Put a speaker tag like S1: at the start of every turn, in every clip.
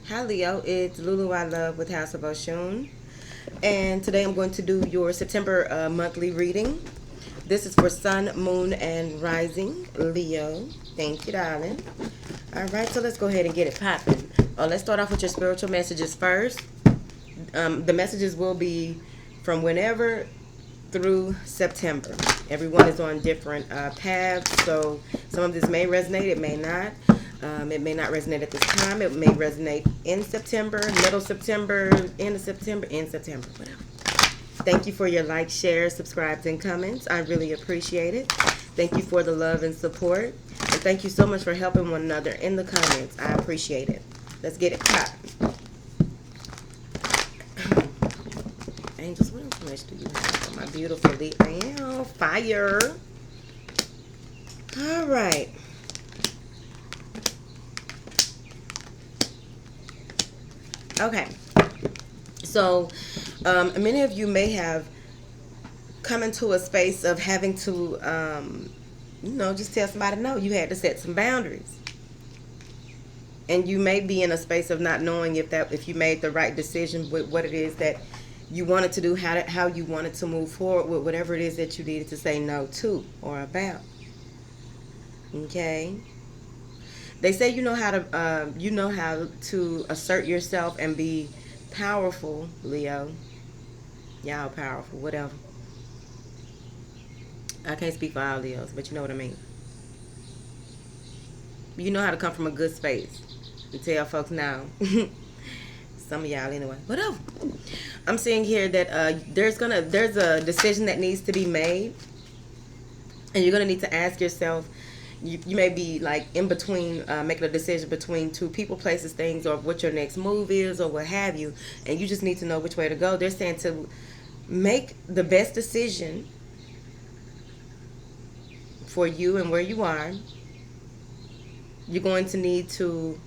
S1: Hi Leo, it's Lulu I Love with House of Oshun. And today I'm going to do your September monthly reading. This is for Sun, Moon, and Rising, Leo. Thank you, darling. All right, so let's go ahead and get it popping. Let's start off with your spiritual messages first. The messages will be from whenever through September. Everyone is on different paths, so some of this may resonate, it may not. It may not resonate at this time. It may resonate in September, middle September, end of September, in September, whatever. Thank you for your likes, shares, subscribes, and comments. I really appreciate it. Thank you for the love and support. And thank you so much for helping one another in the comments. I appreciate it. Let's get it popping. Angels, what information do you have for my beautiful Leo? Fire. All right. Okay. So, many of you may have come into a space of having to, just tell somebody no. You had to set some boundaries. And you may be in a space of not knowing if you made the right decision with what it is that you wanted to do, how you wanted to move forward with whatever it is that you needed to say no to or about. Okay. They say you know how to assert yourself and be powerful, Leo. Y'all powerful, whatever. I can't speak for all Leos, but you know what I mean. You know how to come from a good space and tell folks now. Some of y'all anyway. Whatever. I'm seeing here that there's a decision that needs to be made, and you're gonna need to ask yourself. You may be like in between, making a decision between two people, places, things, or what your next move is, or what have you, and you just need to know which way to go. They're saying to make the best decision for you and where you are. You're going to need to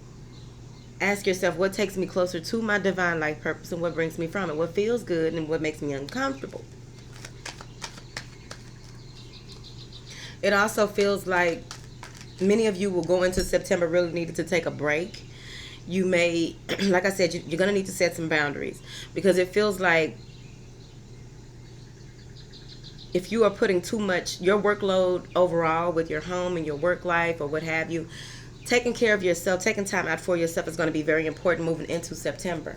S1: ask yourself what takes me closer to my divine life purpose and what brings me from it, what feels good and what makes me uncomfortable. It also feels like many of you will go into September really needed to take a break. You may, like I said, you're going to need to set some boundaries, because it feels like if you are putting too much, your workload overall with your home and your work life or what have you, taking care of yourself, taking time out for yourself is going to be very important moving into September.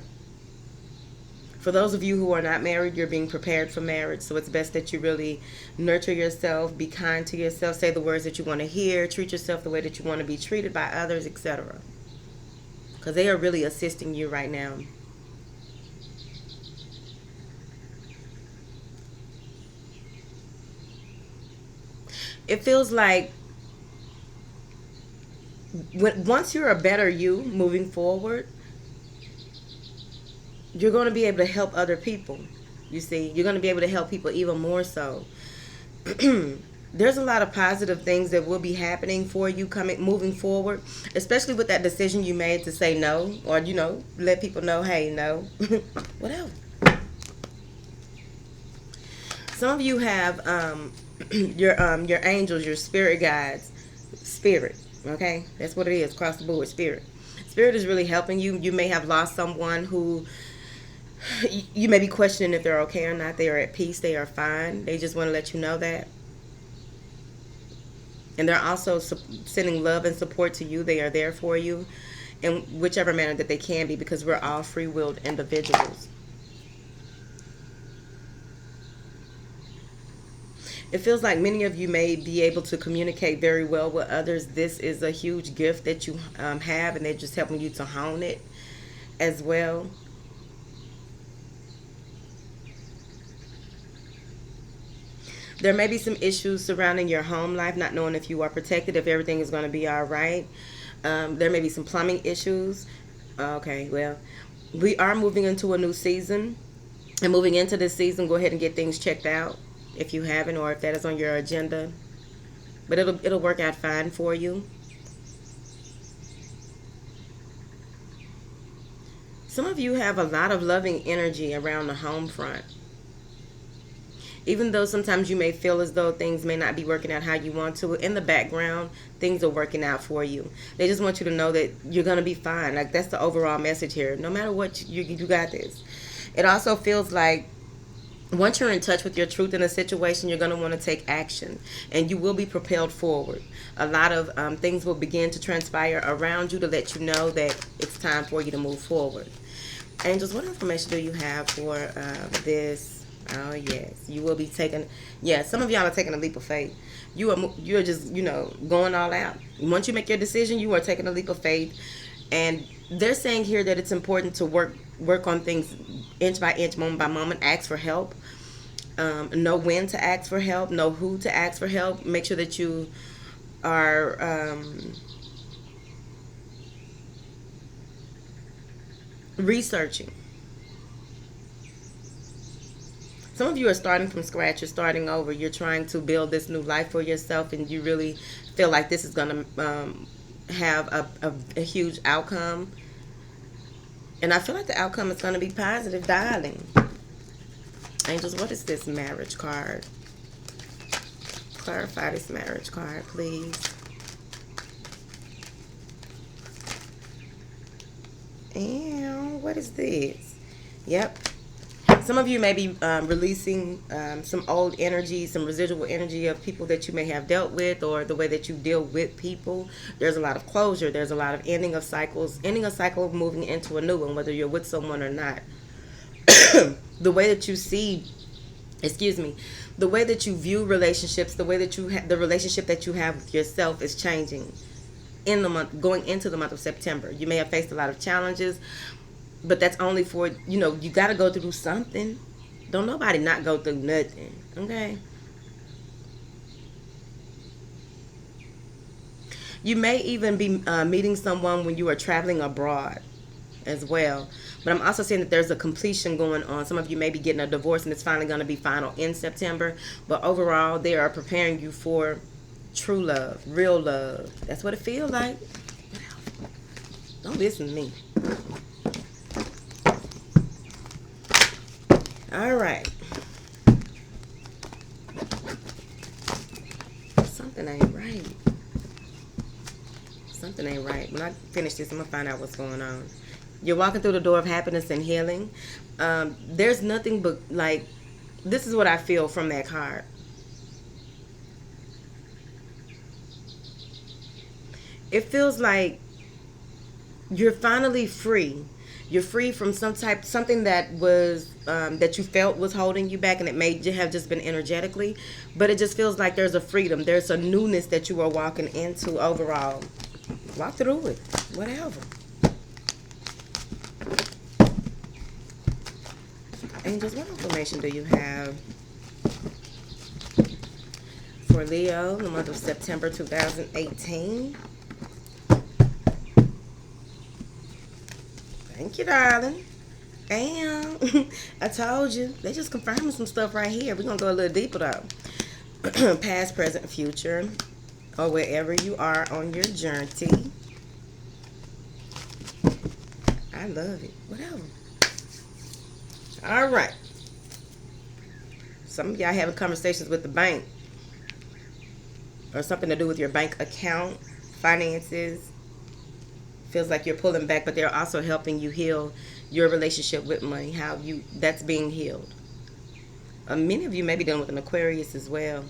S1: For those of you who are not married, you're being prepared for marriage, so it's best that you really nurture yourself, be kind to yourself, say the words that you want to hear, treat yourself the way that you want to be treated by others, etc. Because they are really assisting you right now. It feels like once you're a better you moving forward, you're going to be able to help other people. You see, you're going to be able to help people even more so. There's a lot of positive things that will be happening for you moving forward, especially with that decision you made to say no, or let people know, hey, no. Whatever. Some of you have your angels, your spirit guides, spirit. Okay, that's what it is. Across the board, spirit. Spirit is really helping you. You may have lost someone who you may be questioning if they're okay or not. They are at peace. They are fine. They just want to let you know that. And they're also sending love and support to you. They are there for you in whichever manner that they can be, because we're all free-willed individuals. It feels like many of you may be able to communicate very well with others. This is a huge gift that you have, and they're just helping you to hone it as well. There may be some issues surrounding your home life, not knowing if you are protected, if everything is going to be all right. There may be some plumbing issues. Okay, well, we are moving into a new season. And moving into this season, go ahead and get things checked out if you haven't, or if that is on your agenda. But it'll work out fine for you. Some of you have a lot of loving energy around the home front. Even though sometimes you may feel as though things may not be working out how you want to, in the background, things are working out for you. They just want you to know that you're going to be fine. Like, that's the overall message here. No matter what, you got this. It also feels like once you're in touch with your truth in a situation, you're going to want to take action, and you will be propelled forward. A lot of things will begin to transpire around you to let you know that it's time for you to move forward. Angels, what information do you have for this? Oh yes, you will be taking. Yeah, some of y'all are taking a leap of faith. You're just going all out. Once you make your decision, you are taking a leap of faith, and they're saying here that it's important to work on things inch by inch, moment by moment. Ask for help. Know when to ask for help. Know who to ask for help. Make sure that you are researching. Some of you are starting from scratch. You're starting over. You're trying to build this new life for yourself, and you really feel like this is going to have a huge outcome. And I feel like the outcome is going to be positive, darling. Angels, what is this marriage card? Clarify this marriage card, please. And what is this? Yep. Some of you may be releasing some old energy, some residual energy of people that you may have dealt with, or the way that you deal with people. There's a lot of closure. There's a lot of ending of cycles, ending a cycle, moving into a new one, whether you're with someone or not. The way that you see, the way that you view relationships, the way that the relationship that you have with yourself is changing in the month, going into the month of September. You may have faced a lot of challenges, but that's only for, you got to go through something. Don't nobody not go through nothing, okay? You may even be meeting someone when you are traveling abroad as well. But I'm also seeing that there's a completion going on. Some of you may be getting a divorce, and it's finally going to be final in September. But overall, they are preparing you for true love, real love. That's what it feels like. Don't listen to me. All right. Something ain't right. Something ain't right. When I finish this, I'm going to find out what's going on. You're walking through the door of happiness and healing. There's nothing but, like, this is what I feel from that card. It feels like you're finally free. You're free from something that was that you felt was holding you back, and it may have just been energetically, but it just feels like there's a freedom. There's a newness that you are walking into overall. Walk through it, whatever. Angels, what information do you have for Leo in the month of September 2018? Thank you, darling. And I told you, they just confirming some stuff right here. We're going to go a little deeper, though. Past, present, future, or wherever you are on your journey. I love it. Whatever. All right. Some of y'all having conversations with the bank, or something to do with your bank account, finances. Feels like you're pulling back, but they're also helping you heal your relationship with money, that's being healed. Many of you may be dealing with an Aquarius as well.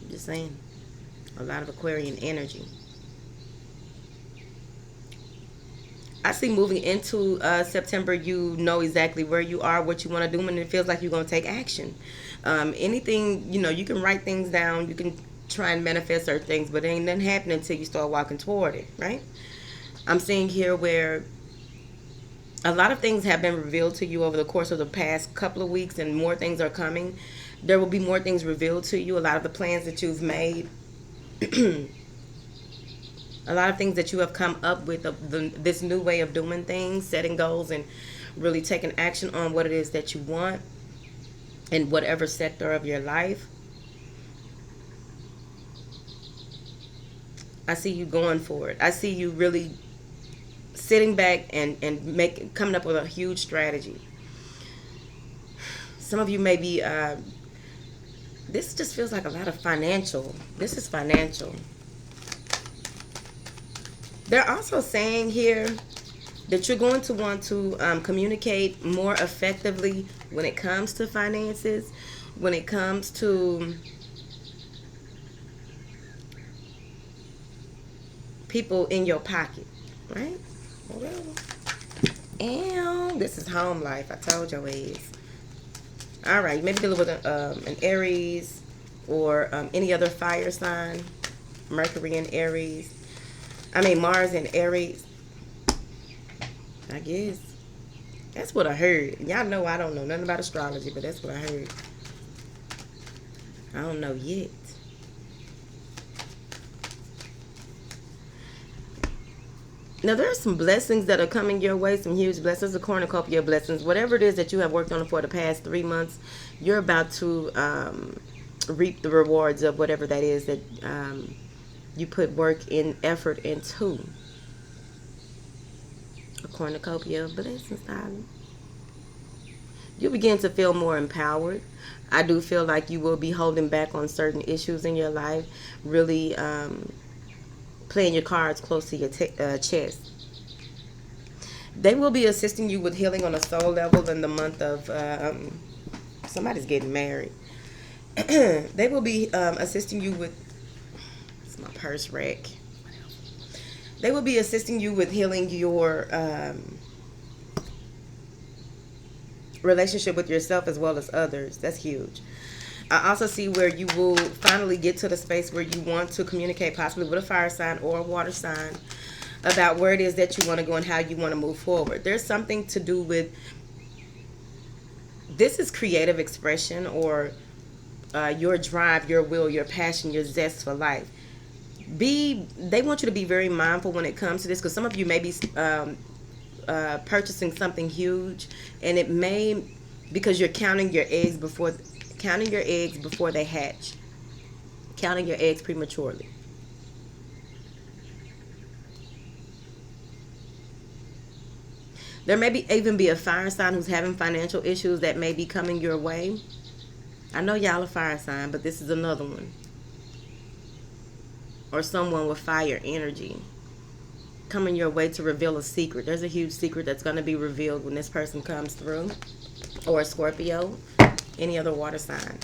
S1: I'm just saying. A lot of Aquarian energy. I see moving into September, you know exactly where you are, what you want to do, and it feels like you're going to take action. Anything, you can write things down, you can try and manifest certain things, but it ain't nothing happening until you start walking toward it, right? I'm seeing here where a lot of things have been revealed to you over the course of the past couple of weeks, and more things are coming. There will be more things revealed to you. A lot of the plans that you've made, a lot of things that you have come up with, this new way of doing things, setting goals, and really taking action on what it is that you want in whatever sector of your life. I see you going for it. I see you really sitting back and coming up with a huge strategy. Some of you may be This just feels like a lot of financial. This is financial. They're also saying here that you're going to want to communicate more effectively when it comes to finances, when it comes to people in your pocket, right? Well, and this is home life. I told your ass. All right, maybe dealing with an Aries or any other fire sign. Mercury in Aries. I mean Mars in Aries. I guess that's what I heard. Y'all know I don't know nothing about astrology, but that's what I heard. I don't know yet. Now, there are some blessings that are coming your way, some huge blessings, a cornucopia of blessings. Whatever it is that you have worked on for the past 3 months, you're about to reap the rewards of whatever that is that you put work and effort into. A cornucopia of blessings, darling. You begin to feel more empowered. I do feel like you will be holding back on certain issues in your life, really playing your cards close to your chest. They will be assisting you with healing on a soul level in the month of somebody's getting married. They will be assisting you with, it's my purse wreck. They will be assisting you with healing your relationship with yourself as well as others. That's huge. I also see where you will finally get to the space where you want to communicate possibly with a fire sign or a water sign about where it is that you want to go and how you want to move forward. There's something to do with, this is creative expression or your drive, your will, your passion, your zest for life. They want you to be very mindful when it comes to this, because some of you may be purchasing something huge, and it may, because you're counting your eggs before they hatch, counting your eggs prematurely. There may even be a fire sign who's having financial issues that may be coming your way. I know y'all a fire sign, but this is another one. Or someone with fire energy coming your way to reveal a secret. There's a huge secret that's going to be revealed when this person comes through. Or a Scorpio, any other water sign,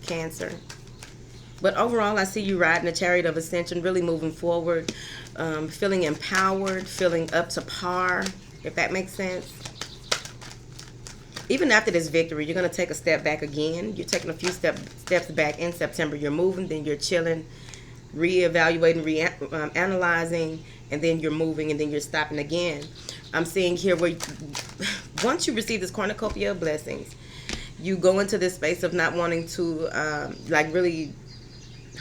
S1: Cancer. But overall, I see you riding a chariot of ascension, really moving forward, feeling empowered, feeling up to par, if that makes sense. Even after this victory, you're going to take a step back again. You're taking a few steps back in September. You're moving, then you're chilling, reevaluating, analyzing, and then you're moving, and then you're stopping again. I'm seeing here where once you receive this cornucopia of blessings, you go into this space of not wanting to, like really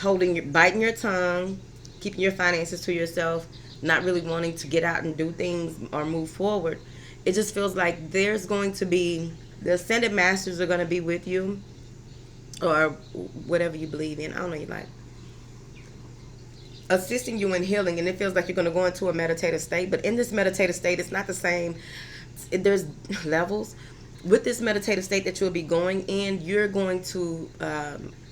S1: biting your tongue, keeping your finances to yourself, not really wanting to get out and do things or move forward. It just feels like there's going to be, the ascended masters are going to be with you, or whatever you believe in. I don't know, you like, assisting you in healing, and it feels like you're going to go into a meditative state. But in this meditative state, it's not the same. There's levels. With this meditative state that you'll be going in, you're going to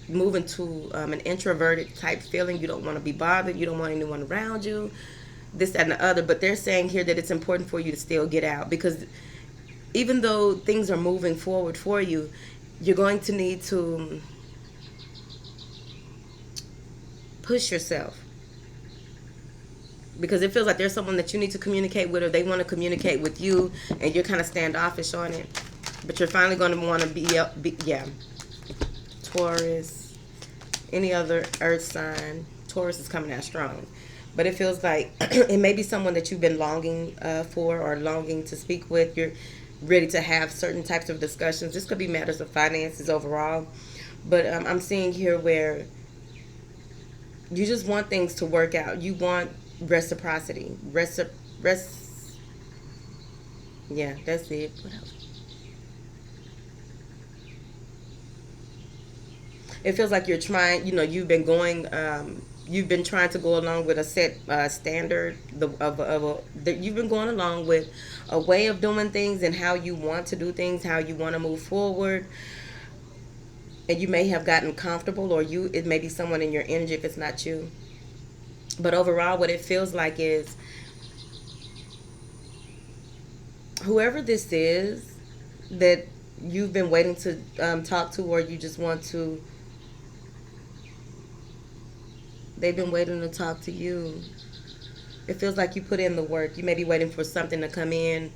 S1: move into an introverted type feeling. You don't want to be bothered. You don't want anyone around you. This, that, and the other. But they're saying here that it's important for you to still get out, because even though things are moving forward for you, you're going to need to push yourself, because it feels like there's someone that you need to communicate with, or they want to communicate with you, and you're kind of standoffish on it. But you're finally going to want to be Taurus, any other earth sign. Taurus is coming out strong. But it feels like it may be someone that you've been longing for, or longing to speak with. You're ready to have certain types of discussions. This could be matters of finances overall. But I'm seeing here where you just want things to work out. You want reciprocity. Yeah, that's it. What else? It feels like you're trying, you've been trying to go along with a set standard. You've been going along with a way of doing things and how you want to do things, how you want to move forward. and you may have gotten comfortable, or it may be someone in your energy if it's not you. But overall, what it feels like is whoever this is that you've been waiting to talk to, or you just want to, they've been waiting to talk to you. It feels like you put in the work. You may be waiting for something to come in,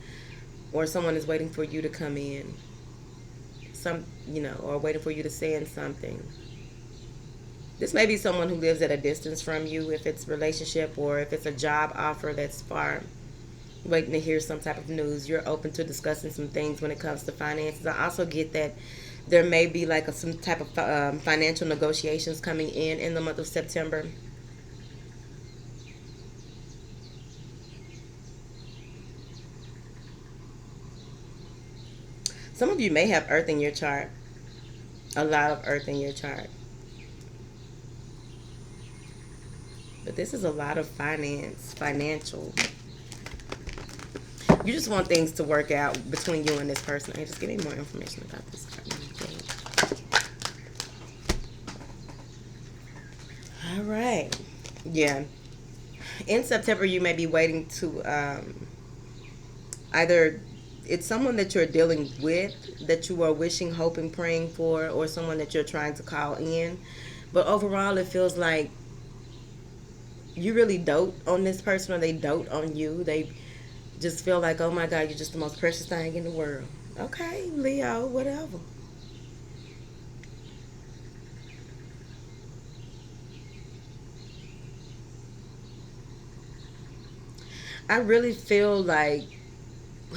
S1: or someone is waiting for you to come in. Or waiting for you to send something. This may be someone who lives at a distance from you, if it's relationship, or if it's a job offer that's far, waiting to hear some type of news. You're open to discussing some things when it comes to finances. I also get that there may be like some type of financial negotiations coming in the month of September. Some of you may have earth in your chart. A lot of earth in your chart. But this is a lot of financial. You just want things to work out between you and this person. Hey, just give me more information about this card. All right. Yeah. In September, you may be waiting to either it's someone that you're dealing with, that you are wishing, hoping, praying for, or someone that you're trying to call in. But overall, it feels like you really dote on this person, or they dote on you. They just feel like, oh my God, you're just the most precious thing in the world. Okay, Leo, whatever. I really feel like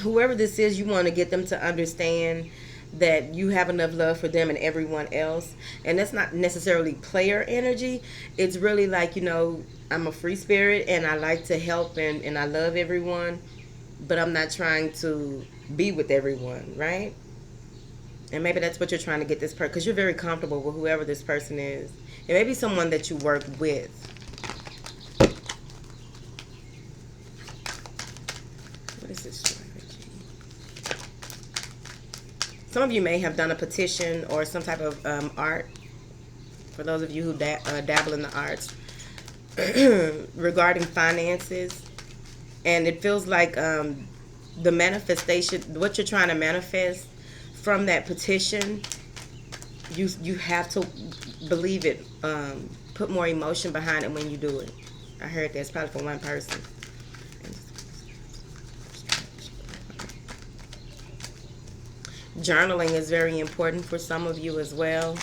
S1: whoever this is, you want to get them to understand that you have enough love for them and everyone else. And that's not necessarily player energy. It's really like, I'm a free spirit and I like to help, and I love everyone, but I'm not trying to be with everyone, right? And maybe that's what you're trying to get this person, because you're very comfortable with whoever this person is. It may be someone that you work with. What is this strategy? Some of you may have done a petition or some type of art. For those of you who dabble in the arts, regarding finances. And it feels like the manifestation, what you're trying to manifest from that petition, you have to believe it. Put more emotion behind it when you do it. I heard that's probably for one person. Journaling is very important for some of you as well.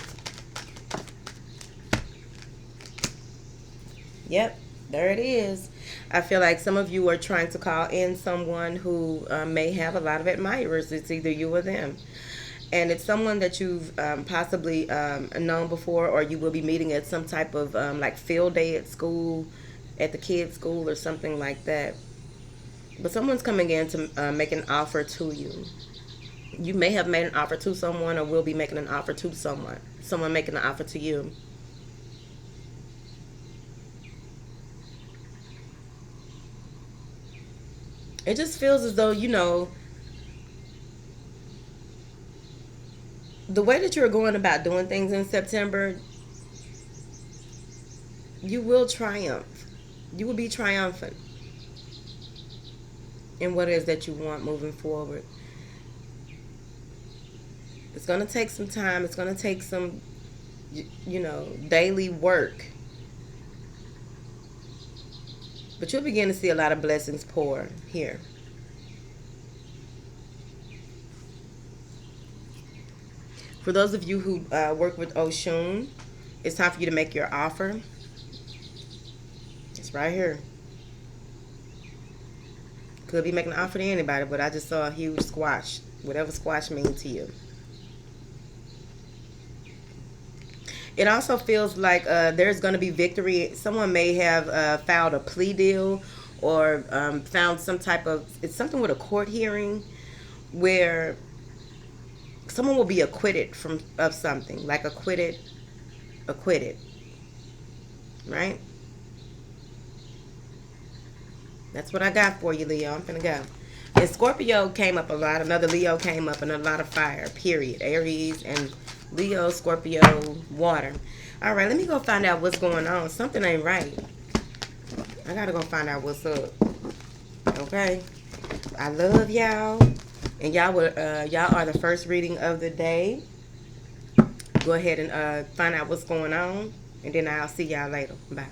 S1: Yep, there it is. I feel like some of you are trying to call in someone who may have a lot of admirers. It's either you or them. And it's someone that you've possibly known before, or you will be meeting at some type of like field day at school, at the kids' school or something like that. But someone's coming in to make an offer to you. You may have made an offer to someone, or will be making an offer to someone. Someone making an offer to you. It just feels as though, the way that you're going about doing things in September, you will triumph. You will be triumphant in what it is that you want moving forward. It's going to take some time. It's going to take some, daily work. But you'll begin to see a lot of blessings pour here. For those of you who work with Oshun, it's time for you to make your offer. It's right here. Could be making an offer to anybody, but I just saw a huge squash. Whatever squash means to you. It also feels like there's going to be victory. Someone may have filed a plea deal, or found some type of, it's something with a court hearing where someone will be acquitted of something, like acquitted, right? That's what I got for you, Leo. I'm finna go. And Scorpio came up a lot. Another Leo came up, and a lot of fire, period. Aries and Leo, Scorpio, water. All right, let me go find out what's going on. Something ain't right. I gotta go find out what's up. Okay. I love y'all, and y'all are the first reading of the day. Go ahead and find out what's going on, and then I'll see y'all later. Bye.